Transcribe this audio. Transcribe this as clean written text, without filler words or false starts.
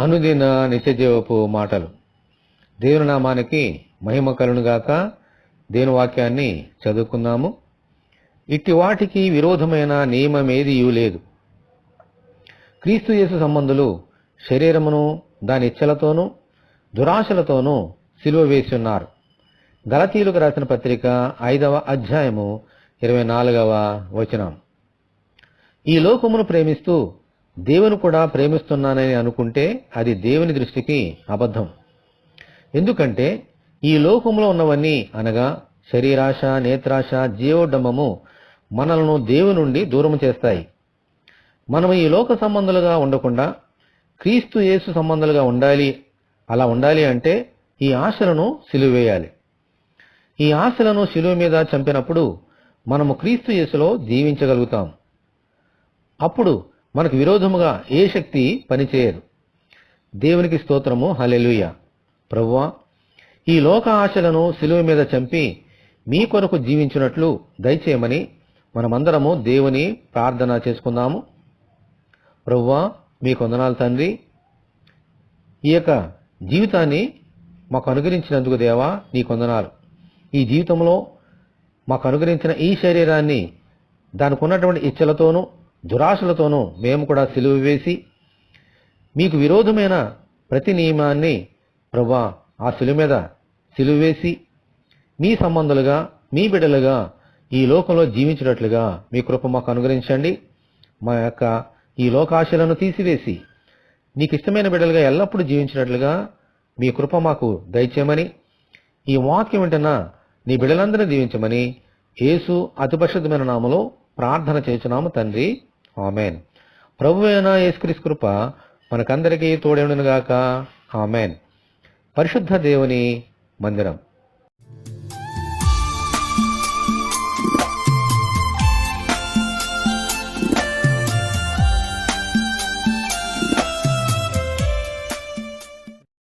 అనుదిన నిత్యజీవపు మాటలు. దేవుని నామానికి మహిమ కలుగునుగాక. దేవుని వాక్యాన్ని చదువుకుందాము. ఇట్టి వాటికి విరోధమైన నియమమేదియూ లేదు. క్రీస్తు యేసు సంబంధులు శరీరమును దాని ఇచ్చలతోనూ దురాశలతోనూ సిలువ వేసి ఉన్నారు. గలతీయులకు రాసిన పత్రిక 5వ అధ్యాయము 24వ వచనం. ఈ లోకమును ప్రేమిస్తూ దేవుని కూడా ప్రేమిస్తున్నానని అనుకుంటే అది దేవుని దృష్టికి అబద్ధం. ఎందుకంటే ఈ లోకంలో ఉన్నవన్నీ అనగా శరీరాశ, నేత్రాశ, జీవోడ్డమము మనలను దేవుని నుండి దూరం చేస్తాయి. మనము ఈ లోక సంబంధులుగా ఉండకుండా క్రీస్తు యేసు సంబంధులుగా ఉండాలి. అలా ఉండాలి అంటే ఈ ఆశలను సిలువేయాలి. ఈ ఆశలను శిలువ మీద చంపినప్పుడు మనము క్రీస్తు యేసులో జీవించగలుగుతాం. అప్పుడు మనకు విరోధముగా ఏ శక్తి పనిచేయదు. దేవునికి స్తోత్రము. హల్లెలూయా. ప్రభువా, ఈ లోక ఆశలను శిలువ మీద చంపి మీ కొరకు జీవించినట్లు దయచేయమని మనమందరము దేవుని ప్రార్థన చేసుకుందాము. ప్రభువా, మీకు వందనాలు తండ్రి. ఈ యొక్క జీవితాన్ని మాకు అనుగ్రహించినందుకు దేవా నీకు వందనాలు. ఈ జీవితంలో మాకు అనుగ్రహించిన ఈ శరీరాన్ని దానికి ఉన్నటువంటి ఇచ్చలతోనూ దురాశలతోనూ మేము కూడా సిలువ వేసి మీకు విరోధమైన ప్రతి నియమాన్ని ప్రభువా ఆ సిలువ మీద సిలువ వేసి మీ సంబంధులుగా మీ బిడ్డలుగా ఈ లోకంలో జీవించినట్లుగా మీ కృప మాకు అనుగ్రహించండి. మా యొక్క ఈ లోకాశలను తీసివేసి నీకు ఇష్టమైన బిడ్డలుగా ఎల్లప్పుడూ జీవించినట్లుగా మీ కృప మాకు దయచేయమని, ఈ వాక్యం వెంటనే నీ బిడ్డలందరినీ దీవించమని యేసు అతి పరిశుద్ధమైన నామములో ప్రార్థన చేస్తున్నాము తండ్రి. ఆమెన్. ప్రభువైన యేసుక్రీస్తు కృప మనకందరికీ తోడేయునుగాక. ఆమెన్. పరిశుద్ధ దేవుని మందిరం.